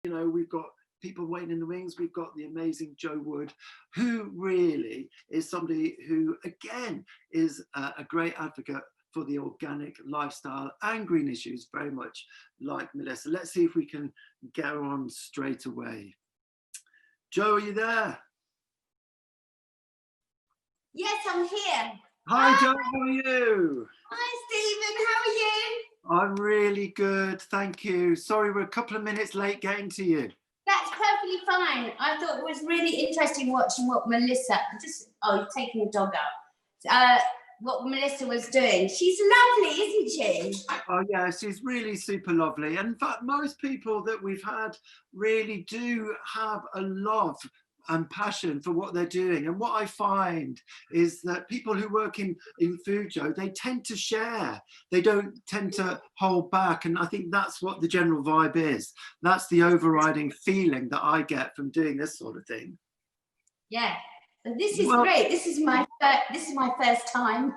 You know, we've got people waiting in the wings. We've got the amazing Joe Wood, who really is somebody who, again, is a great advocate for the organic lifestyle and green issues, very much like Melissa. Let's see if we can get her on straight away. Joe, are you there? Yes, I'm here. Hi, Joe, how are you? Hi, Stephen, how are you? I'm really good, thank you. Sorry, we're a couple of minutes late getting to you. That's perfectly fine. I thought it was really interesting watching what Melissa, you're taking a dog out. What Melissa was doing. She's lovely, isn't she? Oh yeah, she's really super lovely. And in fact, most people that we've had really do have a love and passion for what they're doing. And what I find is that people who work in food, Joe, they tend to share. They don't tend to hold back. And I think that's what the general vibe is. That's the overriding feeling that I get from doing this sort of thing. Yeah, this is great. This is my first time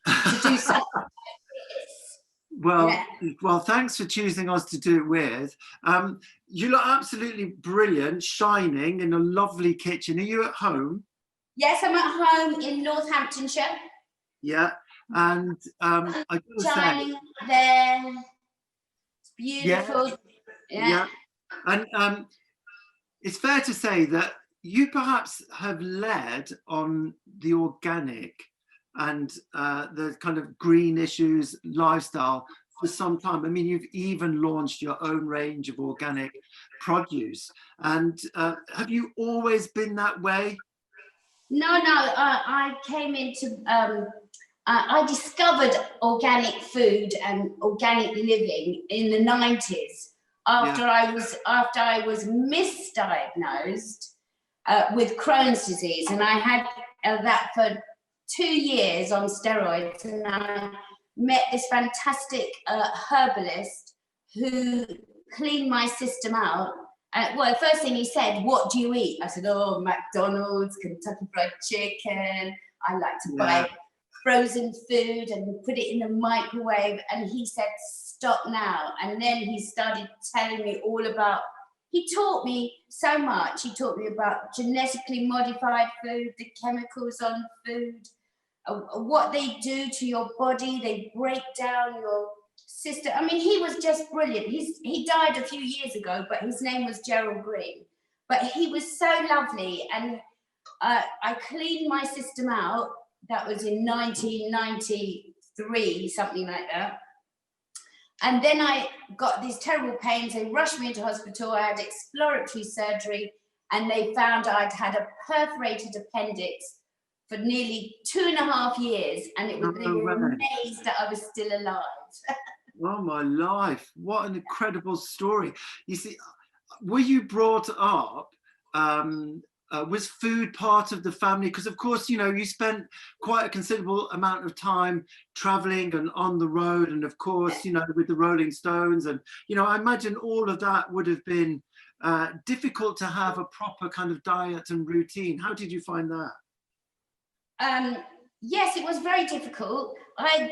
to do something. Well, thanks for choosing us to do it with. You look absolutely brilliant, shining in a lovely kitchen. Are you at home? Yes, I'm at home in Northamptonshire. Yeah, and I gotta shining there. It's beautiful. Yeah. And it's fair to say that you perhaps have led on the organic and the kind of green issues lifestyle for some time. I mean, you've even launched your own range of organic produce. And have you always been that way? No, I came into, I discovered organic food and organic living in the 90s after I was misdiagnosed with Crohn's disease, and I had that for 2 years on steroids, and I met this fantastic herbalist who cleaned my system out. Well, the first thing he said, "What do you eat?" I said, "Oh, McDonald's, Kentucky Fried Chicken. I like to buy frozen food and put it in the microwave." And he said, "Stop now." And then he started telling me all about, he taught me so much. He taught me about genetically modified food, the chemicals on food, what they do to your body. They break down your system. I mean, he was just brilliant. He died a few years ago, but his name was Gerald Green. But he was so lovely, and I cleaned my system out. That was in 1993, something like that. And then I got these terrible pains. They rushed me into hospital. I had exploratory surgery, and they found I'd had a perforated appendix for nearly 2.5 years, and they were amazed that I was still alive. Oh my life, what an incredible story. You see, were you brought up, was food part of the family? Because of course, you know, you spent quite a considerable amount of time traveling and on the road, and of course, you know, with the Rolling Stones, and, you know, I imagine all of that would have been difficult to have a proper kind of diet and routine. How did you find that? Yes, it was very difficult. I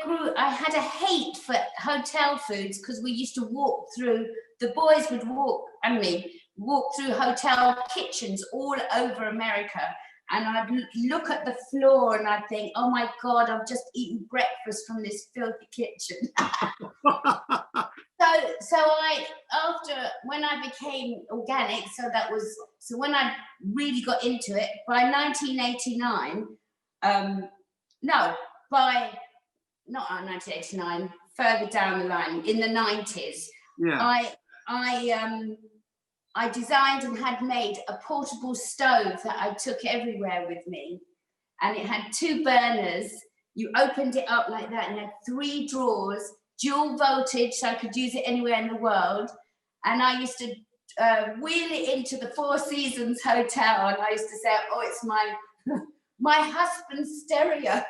had a hate for hotel foods because we used to walk through, the boys would walk through hotel kitchens all over America. And I'd look at the floor and I'd think, oh my God, I've just eaten breakfast from this filthy kitchen. So when I became organic, so when I really got into it, by 1989, not 1989, further down the line, in the 90s, I designed and had made a portable stove that I took everywhere with me. And it had 2 burners. You opened it up like that and had 3 drawers, dual voltage, so I could use it anywhere in the world. And I used to wheel it into the Four Seasons Hotel, and I used to say, oh, it's my husband's stereo.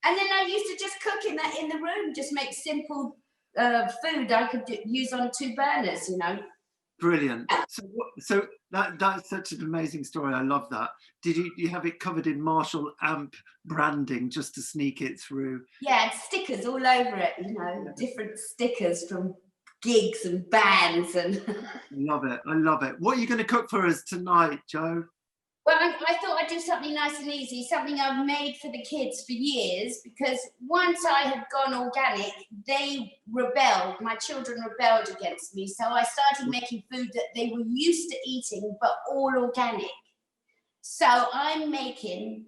And then I used to just cook in the room, just make simple food I could use on 2 burners, you know. Brilliant. So that's such an amazing story. I love that. Did you have it covered in Marshall Amp branding just to sneak it through? Yeah, stickers all over it, you know, different stickers from gigs and bands and. Love it. I love it. What are you going to cook for us tonight, Jo? Well, I thought I'd do something nice and easy, something I've made for the kids for years, because once I had gone organic, they rebelled. My children rebelled against me. So I started making food that they were used to eating, but all organic. So I'm making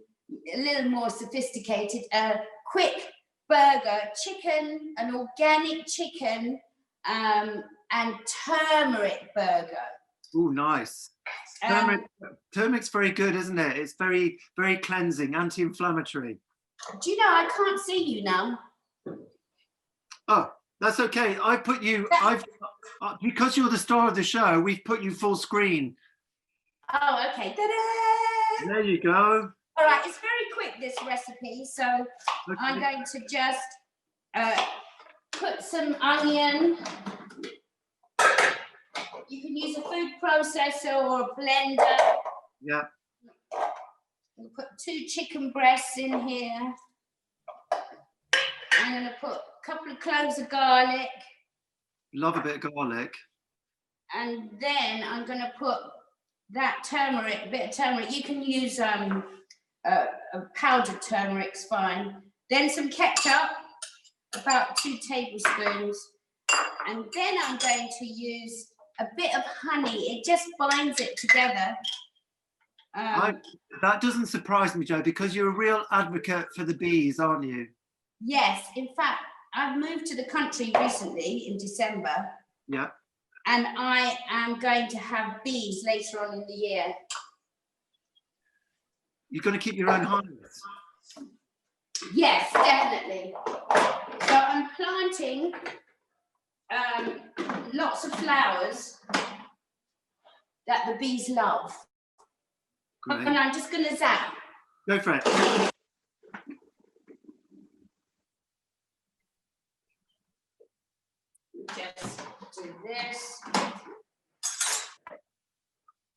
a little more sophisticated, quick burger, chicken, an organic chicken, and turmeric burger. Oh, nice. Turmeric's very good, isn't it? It's very, very cleansing, anti-inflammatory. Do you know, I can't see you now. Oh, that's okay. I put you, because you're the star of the show, we've put you full screen. Oh, okay. Ta-da! There you go. All right, it's very quick, this recipe. So okay. I'm going to just put some onion. You can use a food processor or a blender. Yeah. We'll put 2 chicken breasts in here. I'm going to put a couple of cloves of garlic. Love a bit of garlic. And then I'm going to put that turmeric, bit of turmeric. You can use a powdered turmeric's fine. Then some ketchup, about 2 tablespoons. And then I'm going to use a bit of honey. It just binds it together. That doesn't surprise me, Jo, because you're a real advocate for the bees, aren't you? Yes. In fact, I've moved to the country recently in December. Yeah. And I am going to have bees later on in the year. You're going to keep your own hives? Yes, definitely. So I'm planting lots of flowers that the bees love. Great. And I'm just going to zap. Go for it. Just do this.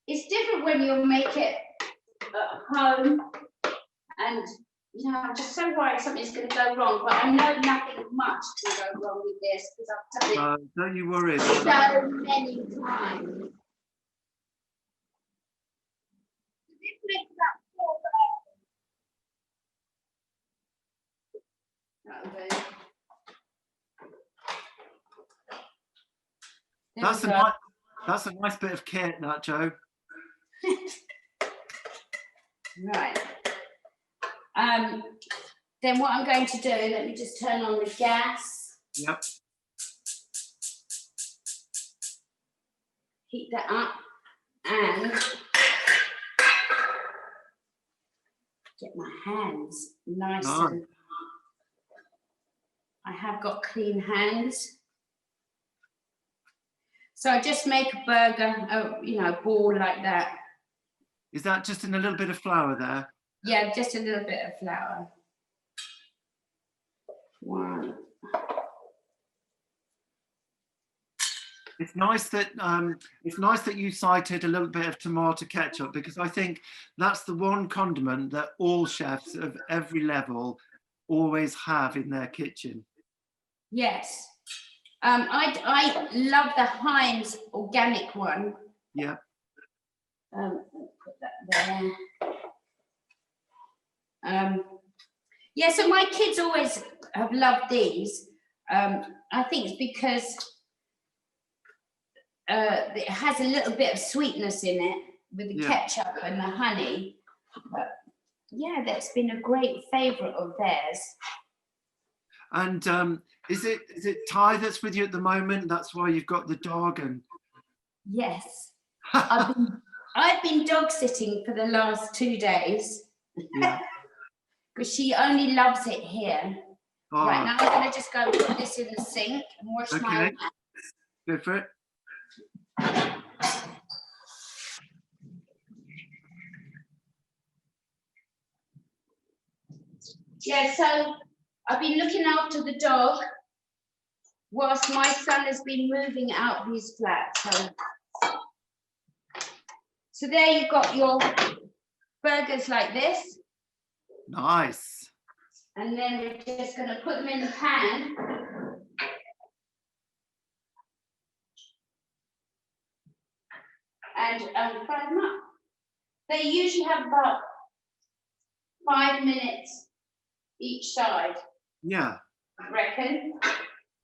It's different when you make it at home, and you know, I'm just so worried something's going to go wrong, but I know nothing much can go wrong with this because I've done it don't you worry. so many times. This makes about 4 birds. That'll do. That's a nice bit of kit, that, Jo. Right. Then what I'm going to do, let me just turn on the gas. Yep. Heat that up and get my hands nice and I have got clean hands. So I just make a burger, you know, a ball like that. Is that just in a little bit of flour there? Yeah, just a little bit of flour. 1. It's nice that you cited a little bit of tomato ketchup, because I think that's the one condiment that all chefs of every level always have in their kitchen. Yes. I love the Heinz organic one. Yeah. Put that there. Yeah, so my kids always have loved these. I think it's because it has a little bit of sweetness in it with the ketchup and the honey. But yeah, that's been a great favourite of theirs. And is it Ty that's with you at the moment? That's why you've got the dog and. Yes, I've been dog sitting for the last 2 days. Yeah. Because she only loves it here. Oh. Right, now I'm going to just go and put this in the sink and wash my hands. Go for it. Yeah, so I've been looking after the dog whilst my son has been moving out these flats. So there you've got your burgers like this. Nice. And then we're just going to put them in the pan. and fry them up. They usually have about 5 minutes each side. Yeah. I reckon.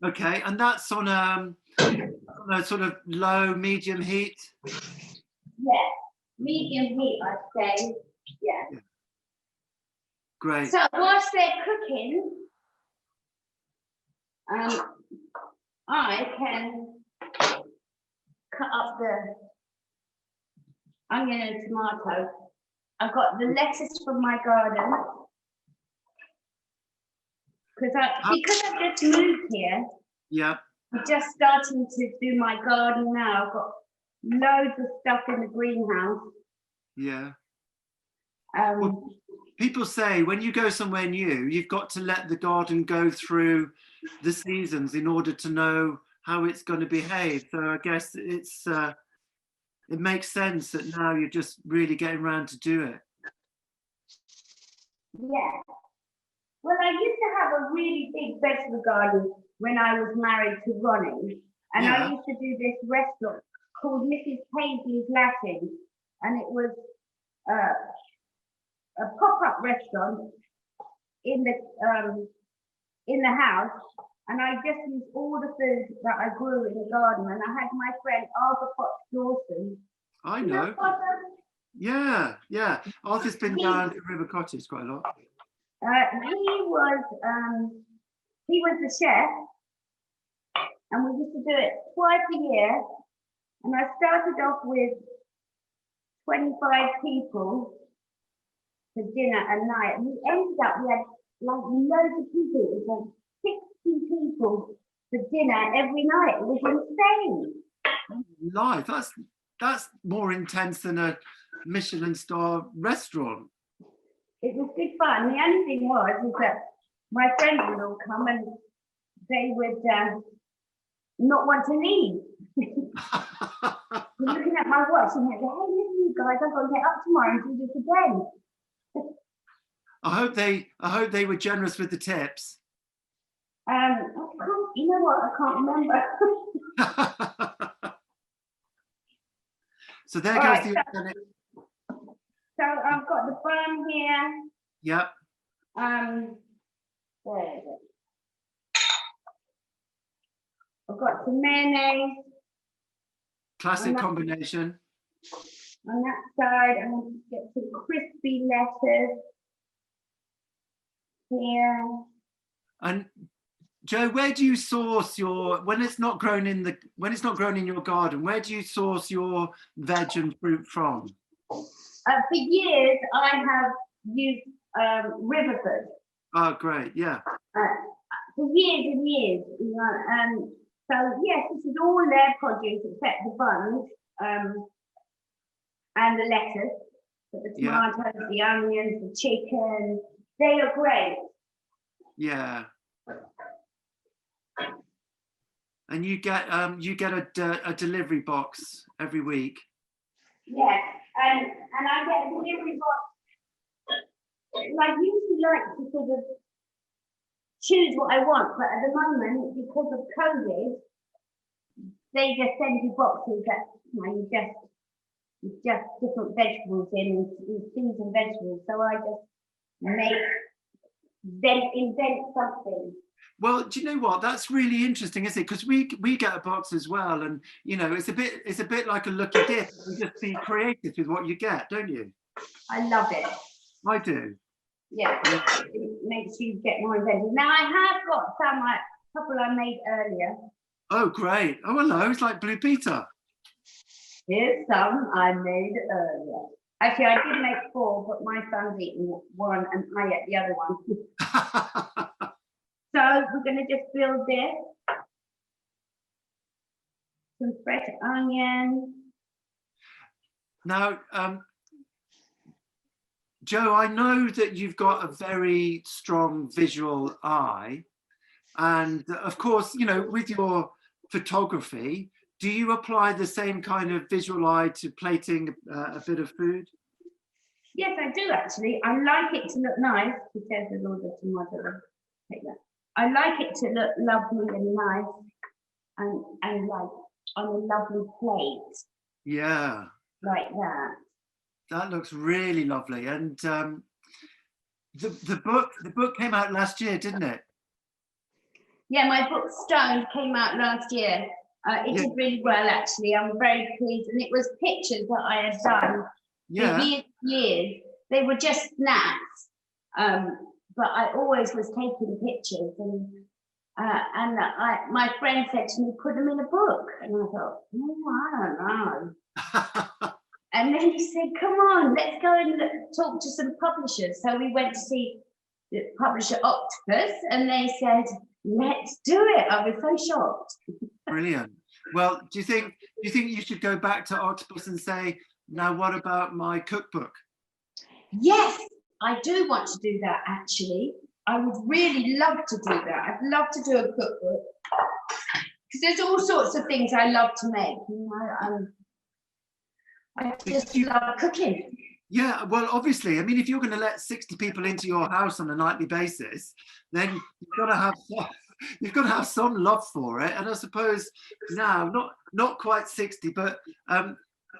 Okay, and that's on a sort of low, medium heat. Yeah, medium heat, I'd say. Yeah. Great. So whilst they're cooking, I can cut up the onion and tomato. I've got the lettuce from my garden. Because I've just moved here. Yeah. I'm just starting to do my garden now. I've got loads of stuff in the greenhouse. Yeah. Well, people say when you go somewhere new, you've got to let the garden go through the seasons in order to know how it's going to behave. So I guess it makes sense that now you're just really getting around to do it. Yeah. Well, I used to have a really big vegetable garden when I was married to Ronnie, and I used to do this restaurant called Mrs. Paisley's Latin, and it was a pop-up restaurant in the house, and I just used all the food that I grew in the garden, and I had my friend Arthur Potts Dawson. I know. Yeah, yeah. Arthur's been down to River Cottage quite a lot. He was the chef, and we used to do it twice a year. And I started off with 25 people for dinner at night. And we ended up, we had like loads of people. It was like 60 people for dinner every night. It was insane. Life, that's more intense than a Michelin star restaurant. It was good fun. The only thing was that my friends would all come and they would not want to leave. Looking at my watch and like, hey, listen, you guys, I've got to get up tomorrow and do this again. I hope they were generous with the tips. You know what? I can't remember. So there goes the organic. So I've got the bun here. Yep. Where is it? I've got some mayonnaise. Classic combination. On that side, I'm going to get some crispy lettuce here. And Jo, where do you source when it's not grown in your garden? Where do you source your veg and fruit from? For years, I have used Riverford. Oh, great! Yeah. For years and years, so yes, this is all their produce except the buns and the lettuce, but the tomatoes, the onions, the chicken, they are great. Yeah. And you get a delivery box every week. Yes, and I get a delivery box. I usually like to sort of choose what I want, but at the moment, because of COVID, they just send you boxes that you just different vegetables in season vegetables. So I just invent something. Well, do you know what? That's really interesting, isn't it? Because we get a box as well, and it's a bit like a lucky dip. You just be creative with what you get, don't you? I love it. I do. Yeah, it makes you get more inventive. Now I have got some, a couple I made earlier. Oh, great! Oh, hello. It's like Blue Peter. Here's some I made earlier. Actually, I did make 4, but my son's eaten one and I ate the other one. So we're going to just build this. Some fresh onion. Now, Jo, I know that you've got a very strong visual eye. And of course, with your photography, do you apply the same kind of visual eye to plating a bit of food? Yes, I do actually. I like it to look nice. He says with all the tomato. Take that. I like it to look lovely and nice and like on a lovely plate. Yeah, like that. That looks really lovely. And the book came out last year, didn't it? Yeah, my book Stone came out last year. It did really well, actually. I'm very pleased. And it was pictures that I had done for years. They were just snaps. But I always was taking pictures. And my friend said to me, put them in a book. And I thought, I don't know. And then he said, come on, let's go and talk to some publishers. So we went to see the publisher Octopus, and they said, let's do it. I was so shocked. Brilliant. Well, do you think you should go back to Octopus and say, now what about my cookbook? Yes, I do want to do that, actually. I would really love to do that. I'd love to do a cookbook. Because there's all sorts of things I love to make. You know, I just love cooking. Yeah, well, obviously, I mean, if you're going to let 60 people into your house on a nightly basis, then you've got to have some love for it. And I suppose now, not quite 60, but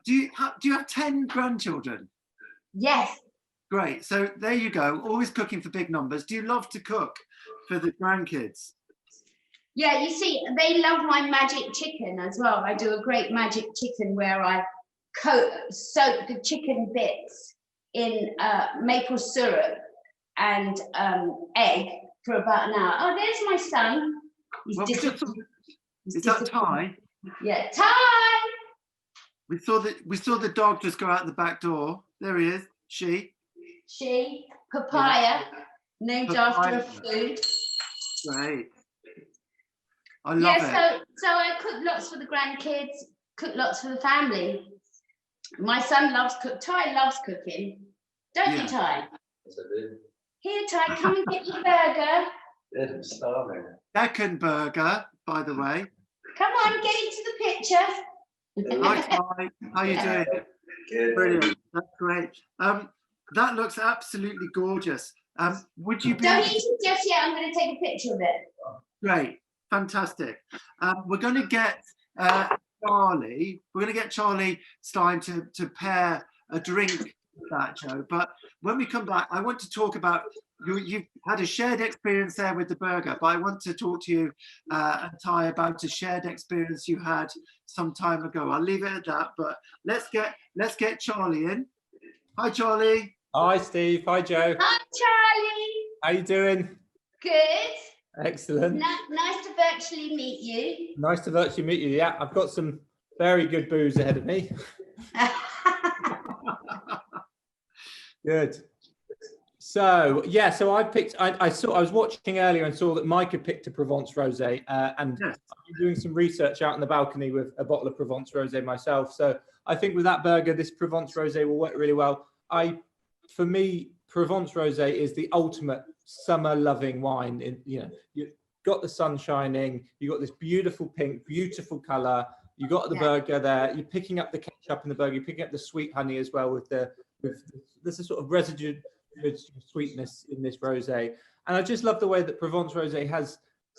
do you have 10 grandchildren? Yes. Great. So there you go. Always cooking for big numbers. Do you love to cook for the grandkids? Yeah, you see, they love my magic chicken as well. I do a great magic chicken where I soak the chicken bits in maple syrup and egg for about an hour. Oh, there's my son. Is that Ty? Yeah, Ty. We saw the dog just go out the back door. There he is. She, Papaya, named after a food. Great. I love it. So I cook lots for the grandkids, cook lots for the family. My son loves Ty loves cooking. Don't you, Ty? Yes, I do. Here, Ty, come and get your burger. Yeah, I'm starving. Second burger, by the way. Come on, get into the picture. Hi, Ty. How you doing? Good. Brilliant. That's great. That looks absolutely gorgeous. Would you be? Don't eat it just yet. I'm going to take a picture of it. Great. Fantastic. We're going to get Charlie. We're going to get Charlie Stein to pair a drink with that, Joe. But when we come back, I want to talk about you've had a shared experience there with the burger, but I want to talk to you and Ty about a shared experience you had some time ago. I'll leave it at that, but let's get Charlie in. Hi, Charlie. Hi, Steve. Hi, Joe. Hi, Charlie. How you doing? Good. Excellent. Nice to virtually meet you. Nice to virtually meet you. Yeah, I've got some very good booze ahead of me. Good. So yeah, so I picked. I was watching earlier and saw that Mike had picked a Provence rosé, and Yes. I've been doing some research out on the balcony with a bottle of Provence rosé myself. So I think with that burger, this Provence rosé will work really well. For me, Provence rosé is the ultimate summer-loving wine. You've got the sun shining, you got this beautiful pink, beautiful color. You got the burger there. You're picking up the ketchup in the burger. You're picking up the sweet honey as well with there's a sort of residue sweetness in this rosé. And I just love the way that Provence rosé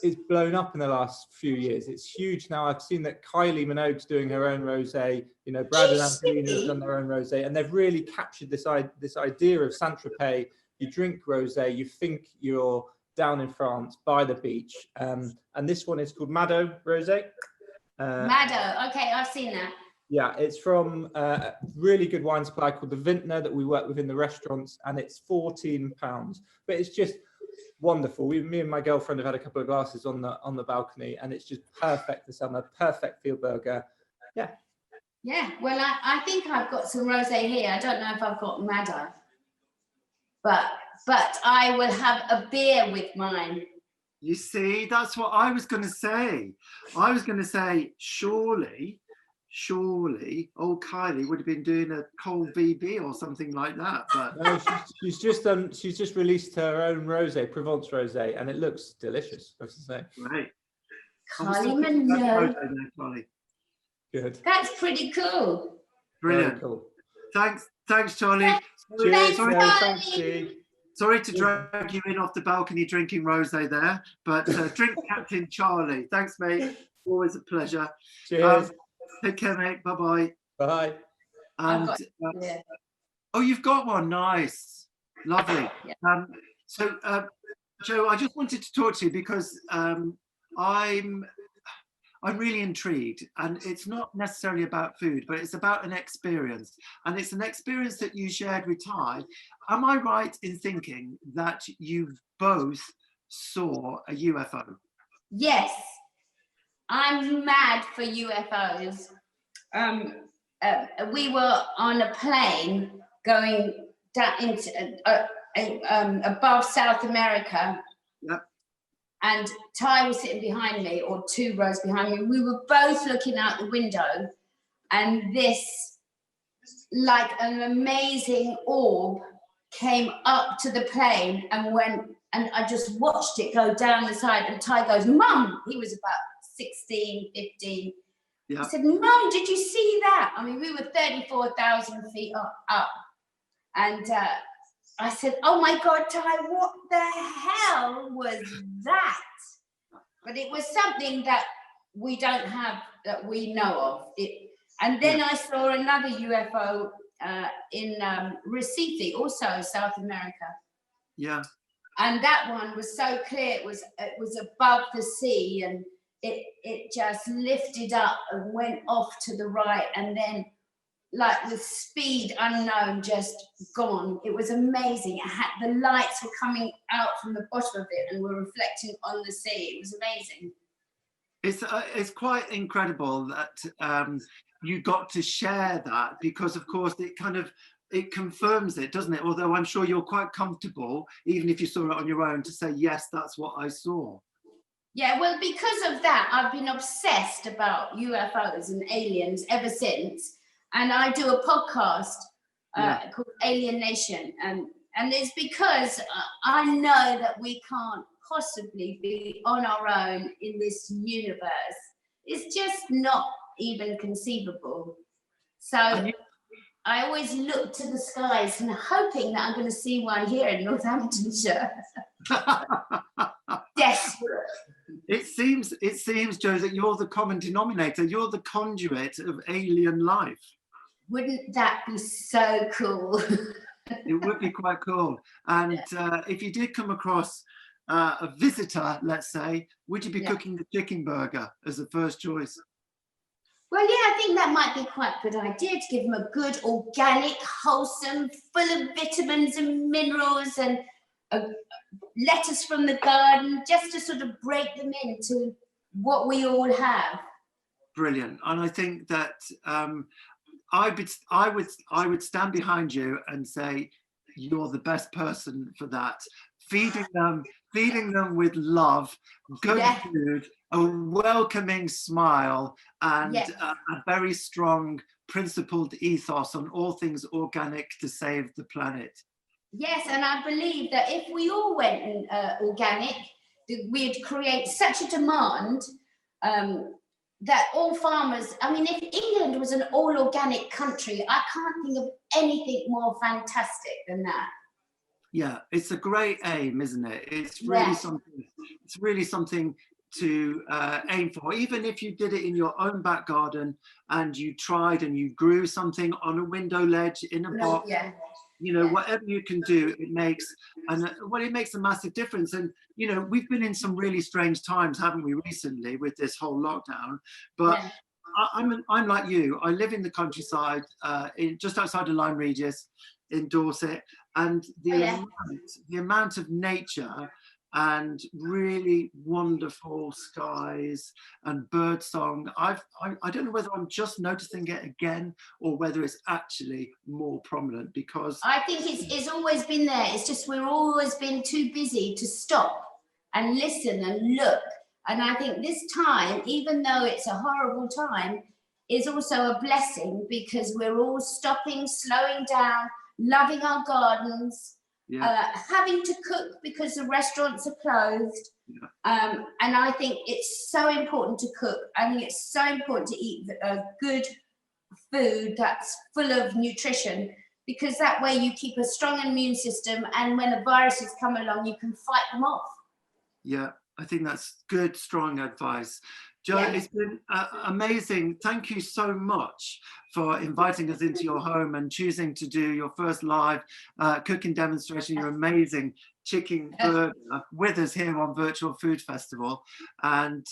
is blown up in the last few years. It's huge now. I've seen that Kylie Minogue's doing her own rosé. Brad and Angelina's done their own rosé, and they've really captured this idea of Saint-Tropez. You drink rosé, you think you're down in France by the beach. And this one is called Mado rosé. Mado. Okay, I've seen that. Yeah, it's from a really good wine supply called the Vintner that we work with in the restaurants, and it's £14. But it's just wonderful. Me and my girlfriend have had a couple of glasses on the balcony, and it's just perfect for summer, perfect field burger. Yeah. Yeah, well, I think I've got some rosé here. I don't know if I've got Mado, but I will have a beer with mine. You see, that's what I was going to say. I was going to say, surely, old Kylie would have been doing a cold VB or something like that. But no, she's just released her own rosé, Provence rosé, and it looks delicious, I have to say. Right. Kylie Minogue. Kylie. Good. That's pretty cool. Brilliant. Very cool. Thanks, Charlie. Cheers. Thanks, Thanks, Steve. Sorry to drag you in off the balcony drinking rosé there, but drink Captain Charlie. Thanks, mate. Always a pleasure. Cheers. Take care, mate. Bye-bye. Bye. And got- yeah. oh, you've got one. Nice, lovely. Yeah. So, Joe, I just wanted to talk to you because I'm really intrigued, and it's not necessarily about food, but it's about an experience, and it's an experience that you shared with Ty. Am I right in thinking that you both saw a UFO? Yes, I'm mad for UFOs. We were on a plane going down into above South America. Yep. And Ty was sitting behind me, or 2 rows behind me. We were both looking out the window, and this, like an amazing orb, came up to the plane and went, and I just watched it go down the side, and Ty goes, "Mum," he was about 16, 15. Yeah. He said, "Mum, did you see that?" I mean, we were 34,000 feet up. And I said, "Oh my God, Ty, what the hell was that?" But it was something that we don't have, that we know of. And then I saw another UFO in Recife, also South America. Yeah. And that one was so clear. It was above the sea, and it just lifted up and went off to the right, and then, like with speed unknown, just gone. It was amazing. It had, the lights were coming out from the bottom of it and were reflecting on the sea. It was amazing. It's quite incredible that you got to share that, because of course it confirms it, doesn't it? Although I'm sure you're quite comfortable, even if you saw it on your own, to say, yes, that's what I saw. Yeah, well, because of that, I've been obsessed about UFOs and aliens ever since. And I do a podcast called Alien Nation. And it's because I know that we can't possibly be on our own in this universe. It's just not even conceivable. So I always look to the skies and hoping that I'm going to see one here in Northamptonshire. Desperate. It seems, Joe, that you're the common denominator. You're the conduit of alien life. Wouldn't that be so cool? It would be quite cool. And if you did come across a visitor, let's say, would you be cooking the chicken burger as the first choice? Well, yeah, I think that might be quite a good idea, to give them a good, organic, wholesome, full of vitamins and minerals and lettuce from the garden, just to sort of break them into what we all have. Brilliant. And I think that I would stand behind you and say you're the best person for that. Feeding them with love, good food, a welcoming smile, and a very strong, principled ethos on all things organic to save the planet. Yes, and I believe that if we all went organic, we'd create such a demand that all farmers, I mean, if England was an all organic country, I can't think of anything more fantastic than that. Yeah, it's a great aim, isn't it? It's really something. It's really something to aim for. Even if you did it in your own back garden and you tried and you grew something on a window ledge in a box, whatever you can do, it makes a massive difference. And we've been in some really strange times, haven't we, recently with this whole lockdown? But I'm like you. I live in the countryside, just outside of Lyme Regis, in Dorset, and the amount of nature and really wonderful skies and bird song. I don't know whether I'm just noticing it again or whether it's actually more prominent, because I think it's always been there. It's just we've always been too busy to stop and listen and look. And I think this time, even though it's a horrible time, is also a blessing, because we're all stopping, slowing down, loving our gardens, having to cook because the restaurants are closed. And I think it's so important to cook. I think it's so important to eat good food that's full of nutrition, because that way you keep a strong immune system, and when the viruses come along, you can fight them off. Yeah, I think that's good, strong advice. Jo, Yeah. it's been amazing. Thank you so much for inviting us into your home and choosing to do your first live cooking demonstration, your amazing chicken burger with us here on Virtual Food Festival. And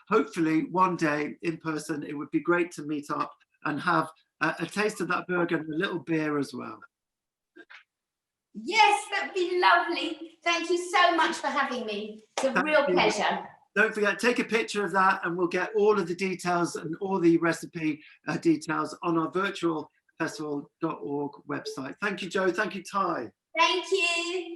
hopefully one day in person, it would be great to meet up and have a taste of that burger and a little beer as well. Yes, that'd be lovely. Thank you so much for having me. It's a real pleasure. Don't forget, take a picture of that and we'll get all of the details and all the recipe details on our virtualfestival.org website. Thank you, Jo. Thank you, Ty. Thank you.